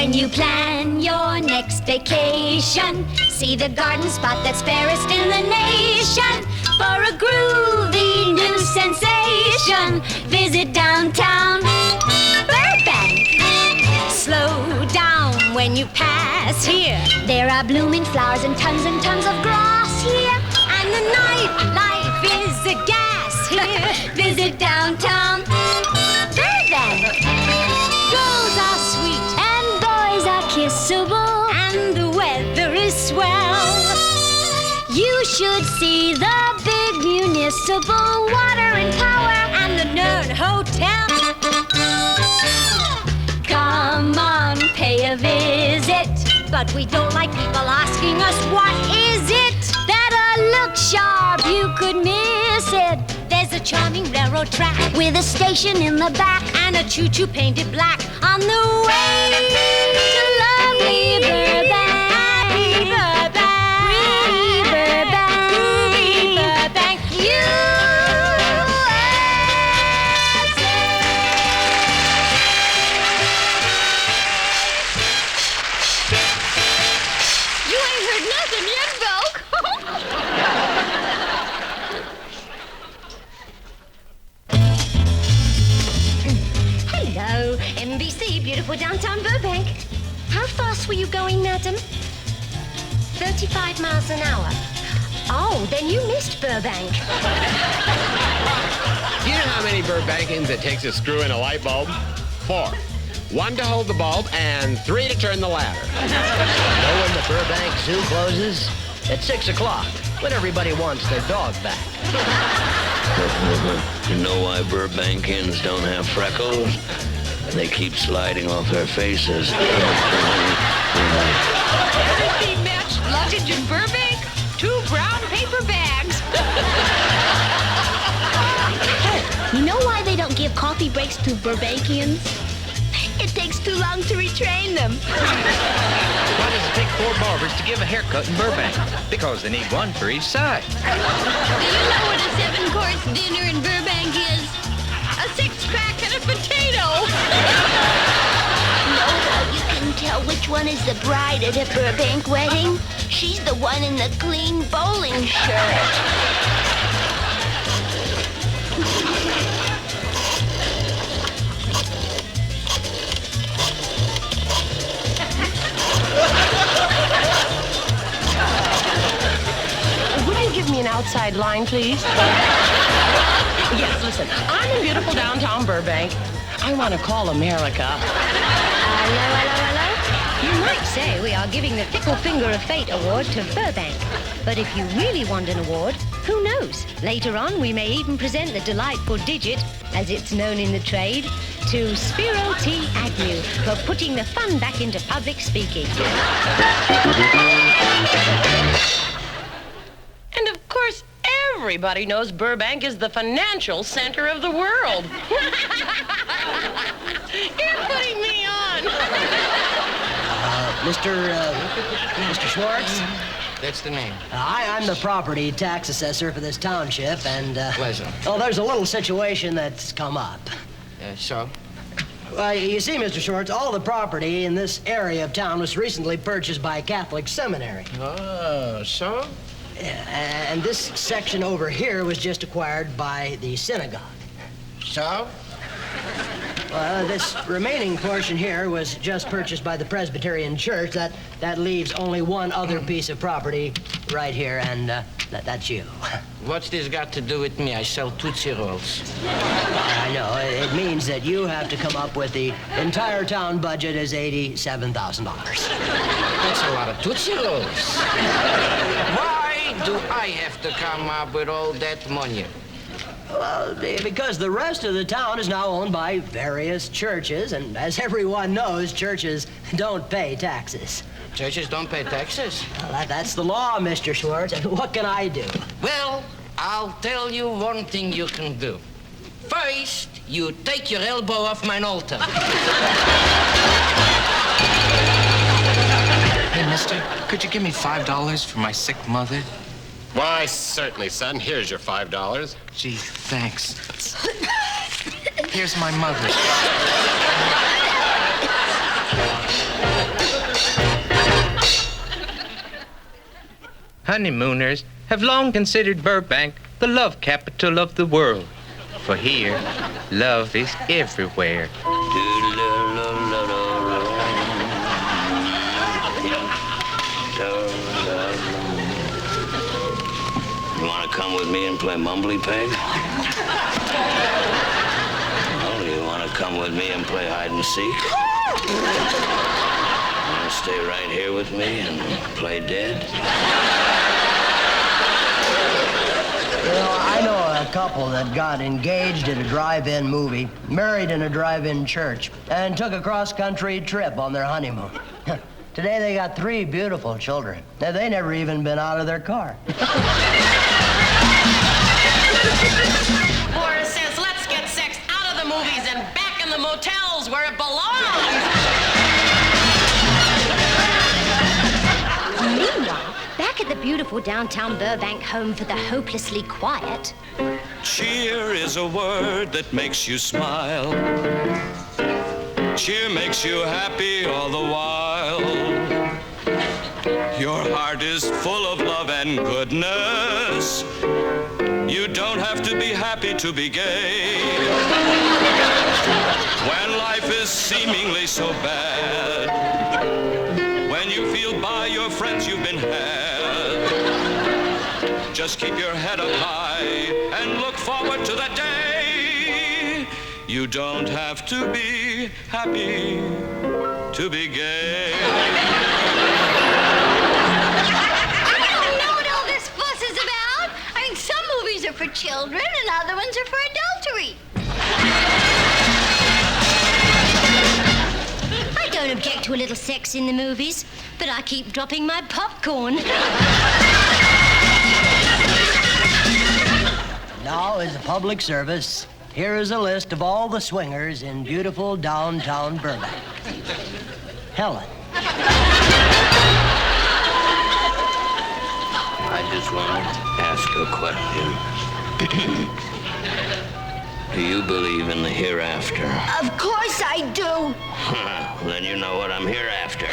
when you plan your next vacation. See the garden spot that's fairest in the nation. For a groovy new sensation, visit downtown Burbank. Slow down when you pass here. There are blooming flowers and tons of grass here. And the nightlife is a gas here. Visit downtown Burbank. Girls are sweet and boys are kissable, and the weather is swell. You should see the big municipal water and power and the Nerd Hotel. Come on, pay a visit. But we don't like people asking us, what is it? That'll look sharp, you could miss it. There's a charming railroad track with a station in the back and a choo-choo painted black on the way to lovely Burbank. Burbank, USA. You ain't heard nothing yet, Volk. Hello, NBC, beautiful downtown Burbank. How fast were you going, madam? 35 miles an hour. Oh, then you missed Burbank. Do you know how many Burbankians it takes to screw in a light bulb? 4. 1 to hold the bulb and 3 to turn the ladder. Know when the Burbank Zoo closes? At 6 o'clock, when everybody wants their dog back. You know why Burbankians don't have freckles? They keep sliding off their faces. Everything matched luggage in Burbank? 2 brown paper bags. You know why they don't give coffee breaks to Burbankians? It takes too long to retrain them. Why does it take 4 barbers to give a haircut in Burbank? Because they need 1 for each side. Do you know what a 7-course dinner in Burbank is? A 6-pack and a potato. You can tell which one is the bride at a Burbank wedding. She's the one in the clean bowling shirt. Would you give me an outside line, please? Yes, listen, I'm in beautiful downtown Burbank. I want to call America. Hello. You might say we are giving the Fickle Finger of Fate Award to Burbank. But if you really want an award, who knows? Later on, we may even present the delightful digit, as it's known in the trade, to Spiro T. Agnew for putting the fun back into public speaking. And of course, everybody knows Burbank is the financial center of the world. You're putting me on. Mr. Schwartz? That's the name. I'm the property tax assessor for this township, and, Pleasure. Oh, there's a little situation that's come up. So? Well, you see, Mr. Schwartz, all the property in this area of town was recently purchased by a Catholic seminary. Oh, so? And this section over here was just acquired by the synagogue. So? This remaining portion here was just purchased by the Presbyterian Church. That leaves only one other piece of property right here, and that's you. What's this got to do with me? I sell Tootsie Rolls. I know. It means that you have to come up with the entire town budget as $87,000. That's a lot of Tootsie Rolls. Why do I have to come up with all that money? Well, because the rest of the town is now owned by various churches, and as everyone knows, churches don't pay taxes. Churches don't pay taxes? Well, that's the law, Mr. Schwartz, and what can I do? Well, I'll tell you one thing you can do. First, you take your elbow off my altar. Hey, mister, could you give me $5 for my sick mother? Why, certainly, son. Here's your $5. Gee, thanks. Here's my mother. Honeymooners have long considered Burbank the love capital of the world. For here, love is everywhere. You want to come with me and play Mumbly Peg? Oh, you want to come with me and play hide and seek? You want to stay right here with me and play dead? You know, I know a couple that got engaged at a drive-in movie, married in a drive-in church, and took a cross-country trip on their honeymoon. Today they got 3 beautiful children. Now, they never even been out of their car. Or says, let's get sex out of the movies and back in the motels where it belongs. Meanwhile, back at the beautiful downtown Burbank home for the hopelessly quiet. Cheer is a word that makes you smile. Cheer makes you happy all the while. Your heart is full of love and goodness. You don't have to be happy to be gay. When life is seemingly so bad, when you feel by your friends you've been had, just keep your head up high and look forward to the day. You don't have to be happy to be gay. I don't know what all this fuss is about. I mean, some movies are for children and other ones are for adultery. I don't object to a little sex in the movies, but I keep dropping my popcorn. Now, as a public service, here is a list of all the swingers in beautiful downtown Burbank. Helen. I just want to ask a question. Do you believe in the hereafter? Of course I do. Then you know what I'm here after.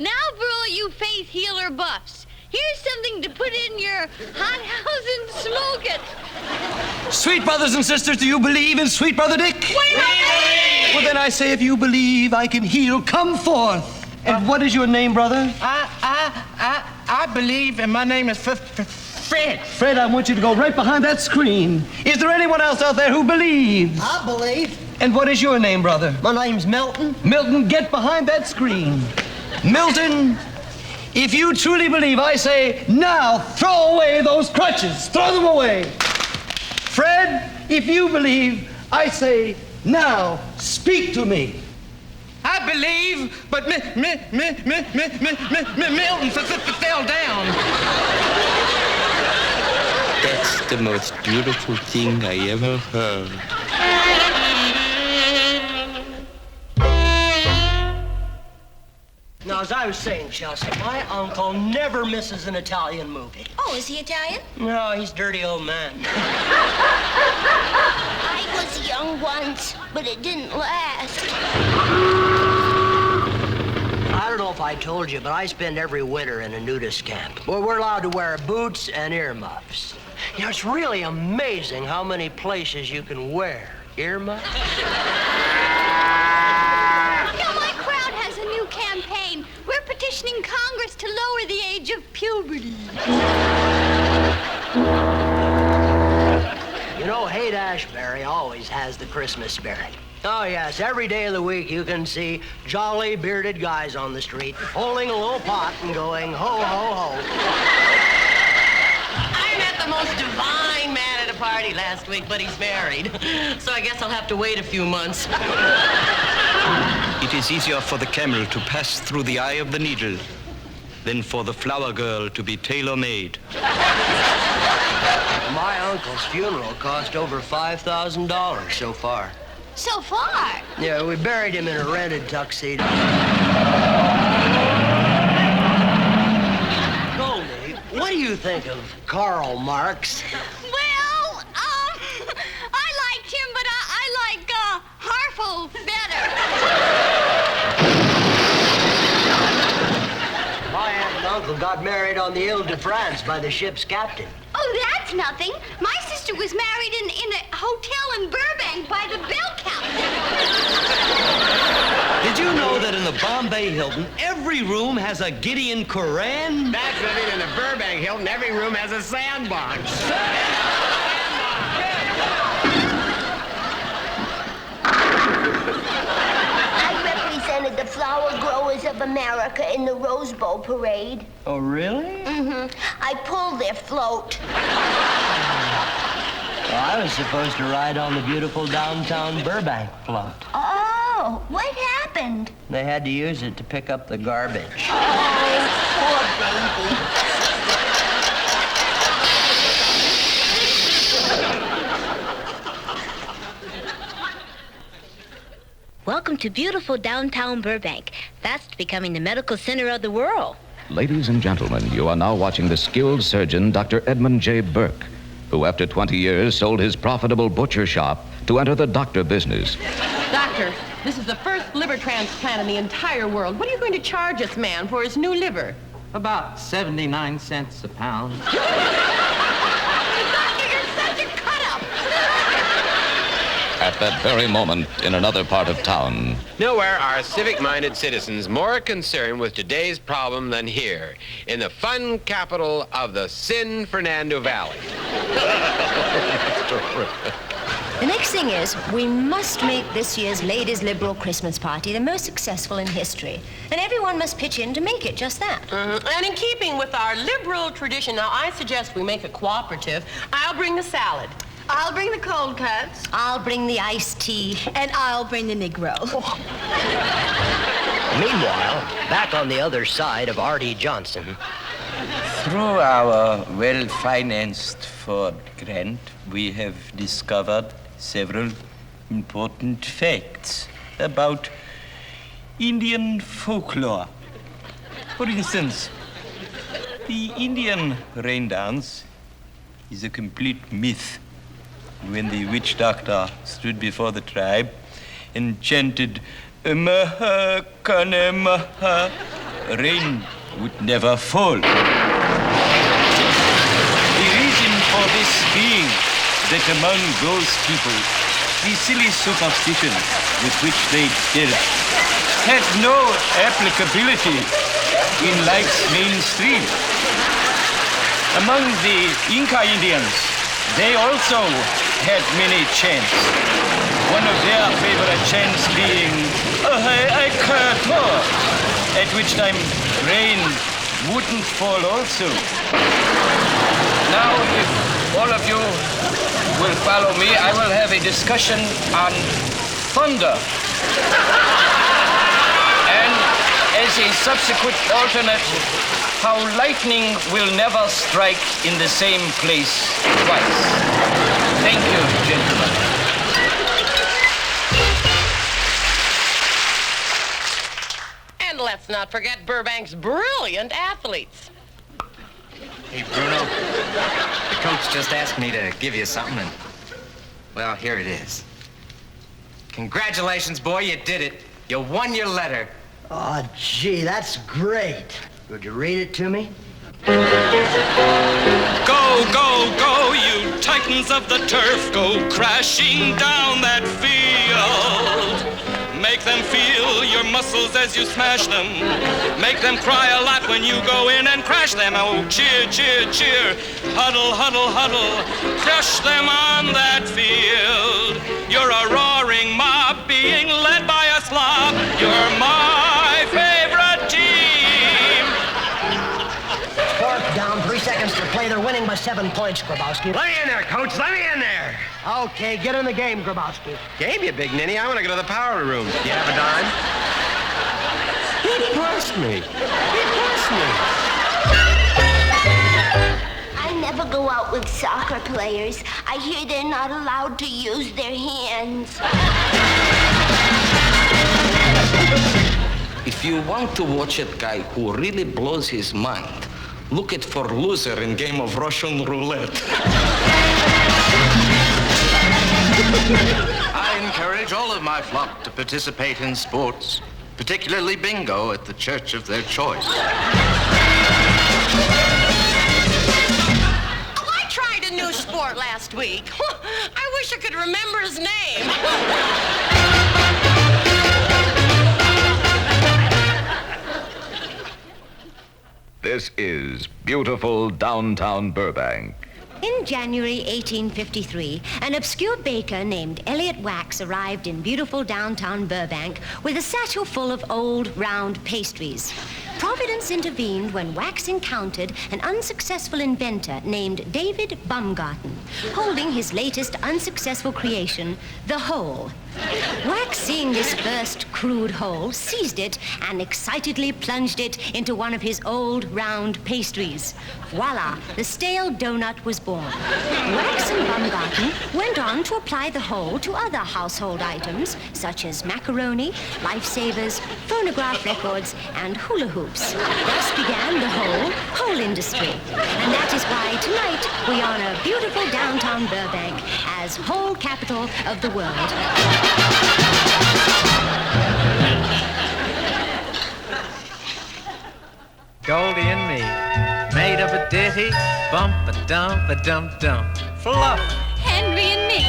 Now for all you faith healer buffs, here's something to put in your hot house and smoke it. Sweet brothers and sisters, do you believe in Sweet Brother Dick? We believe! Well, then I say, if you believe I can heal, come forth. And what is your name, brother? I believe, and my name is Fred. Fred, I want you to go right behind that screen. Is there anyone else out there who believes? I believe. And what is your name, brother? My name's Milton. Milton, get behind that screen. Milton, if you truly believe, I say, now throw away those crutches. Throw them away. Fred, if you believe, I say, now speak to me. I believe, but Milton fell down. That's the most beautiful thing I ever heard. Now, as I was saying, Chelsea, my uncle never misses an Italian movie. Oh, is he Italian? No, he's a dirty old man. I was young once, but it didn't last. I don't know if I told you, but I spend every winter in a nudist camp where we're allowed to wear boots and earmuffs. You know, it's really amazing how many places you can wear earmuffs. Now, my crowd has a new campaign. We're petitioning Congress to lower the age of puberty. You know, Haight-Ashbury always has the Christmas spirit. Oh, yes, every day of the week you can see jolly bearded guys on the street holding a little pot and going, ho, ho, ho. I met the most divine man at a party last week, but he's married. So I guess I'll have to wait a few months. It is easier for the camel to pass through the eye of the needle than for the flower girl to be tailor-made. My uncle's funeral cost over $5,000 so far. So far. Yeah, we buried him in a rented tuxedo. Goldie, what do you think of Karl Marx? Well, I liked him, but I like half careful better. My aunt and uncle got married on the Ile-de-France by the ship's captain. Oh, that's nothing. My sister was married in a hotel in Burbank by the bell captain. Did you know that in the Bombay Hilton, every room has a Gideon Koran? That's right. In the Burbank Hilton, every room has a sandbox. I represented the flower growers of America in the Rose Bowl parade. Oh, really? Mm-hmm. I pulled their float. Well, I was supposed to ride on the beautiful downtown Burbank float. Oh, what happened? They had to use it to pick up the garbage. Oh, poor baby. Welcome to beautiful downtown Burbank, fast becoming the medical center of the world. Ladies and gentlemen, you are now watching the skilled surgeon, Dr. Edmund J. Burke, who after 20 years sold his profitable butcher shop to enter the doctor business. Doctor, this is the first liver transplant in the entire world. What are you going to charge this man for his new liver? About 79 cents a pound. Doctor, you're such a cut-up. At that very moment, in another part of town, Nowhere are civic-minded citizens more concerned with today's problem than here, in the fun capital of the San Fernando Valley. The next thing is, we must make this year's Ladies' Liberal Christmas party the most successful in history. And everyone must pitch in to make it just that. And in keeping with our liberal tradition, now I suggest we make it cooperative. I'll bring the salad. I'll bring the cold cuts. I'll bring the iced tea. And I'll bring the Negro. Meanwhile, back on the other side of Arte Johnson. Through our well-financed Ford grant, we have discovered several important facts about Indian folklore. For instance, the Indian rain dance is a complete myth. When the witch doctor stood before the tribe and chanted, Maha, Carne, Maha, rain would never fall. The reason for this being that among those people, the silly superstitions with which they dealt had no applicability in life's mainstream. Among the Inca Indians, they also had many chants. One of their favorite chants being, at which time rain wouldn't fall also. Now, if all of you will follow me, I will have a discussion on thunder. And as a subsequent alternate, how lightning will never strike in the same place twice. Thank you, gentlemen. And let's not forget Burbank's brilliant athletes. Hey, Bruno, the coach just asked me to give you something, and, well, here it is. Congratulations, boy, you did it. You won your letter. Oh, gee, that's great. Would you read it to me? Go, go, go, you titans of the turf, go crashing down that field. Make them feel your muscles as you smash them. Make them cry a lot when you go in and crash them. Oh, cheer, cheer, cheer. Huddle, huddle, huddle. Crush them on that field. You're a roaring mob being led by a slob. You're my favorite team. Fourth down, 3 seconds to play. They're winning by 7 points, Grabowski. Let me in there, Coach. Let me in there. Okay, get in the game, Grabowski. Game, you big ninny. I want to go to the power room. Do you have a dime? He pressed me. He pressed me. I never go out with soccer players. I hear they're not allowed to use their hands. If you want to watch a guy who really blows his mind, look it for loser in game of Russian roulette. I encourage all of my flock to participate in sports, particularly bingo at the church of their choice. I tried a new sport last week. I wish I could remember his name. This is beautiful downtown Burbank. In January 1853, an obscure baker named Elliot Wax arrived in beautiful downtown Burbank with a satchel full of old, round pastries. Providence intervened when Wax encountered an unsuccessful inventor named David Baumgarten, holding his latest unsuccessful creation, the hole. Wax, seeing this first crude hole, seized it and excitedly plunged it into one of his old, round pastries. Voila, the stale donut was born. Wax and Baumgarten went on to apply the hole to other household items, such as macaroni, lifesavers, phonograph records, and hula hoops. Thus began the hole industry. And that is why tonight we honor beautiful downtown Burbank as whole capital of the world. Goldie and me made up a ditty, bump-a-dump-a-dum-dum. Fluff. Henry and me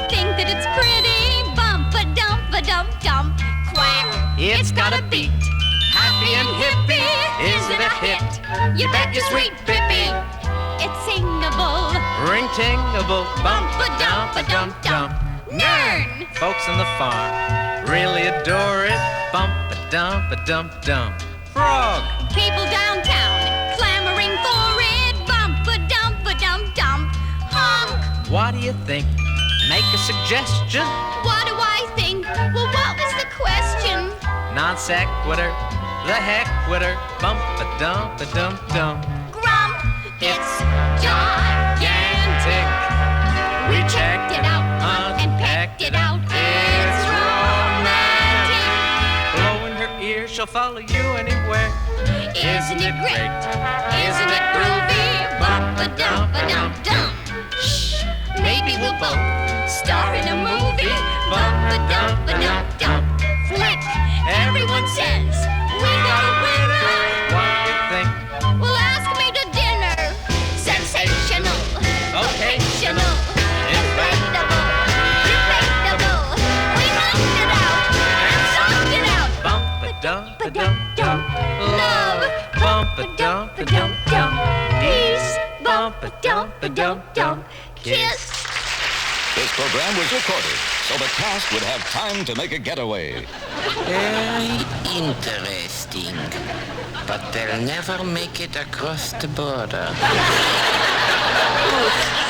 think that it's pretty. Bump-a-dump-a-dum-dum. Quack. It's got a beat. Happy and hippie. Is it a hit? You bet your sweet Pippi. It's singable. Ring-tingable. Bump-a-dump-a-dum-dum. Nern. Folks on the farm really adore it. Bump-a-dump-a-dum-dum. Frog. People downtown clamoring for it. Bump-a-dump-a-dum-dum. Honk. What do you think? Make a suggestion. What do I think? Well, what was the question? Non sequitur. The heck with her. Bump-a-dump-a-dum-dum. Grump. It's gigantic. We checked it out and pecked it out. It's romantic. Blowing her ear, she'll follow you anywhere. Isn't it great? Isn't it groovy? Bump-a-dump-a-dum-dum. Shh, maybe we'll both star in a movie. Bump-a-dump-a-dum-dum. Flick, everyone says we got a winner. What do you think? Well, ask me to dinner. Sensational. Okay. Sensational. Incredible. Debatable. We knocked it out and sucked it out. Bump-a-dump-a-dum-dum. Love. Bump-a-dump-a-dum-dum. Peace. Bump-a-dump-a-dum-dum. Kiss. This program was recorded so the cast would have time to make a getaway. Very interesting. But they'll never make it across the border. Ruth,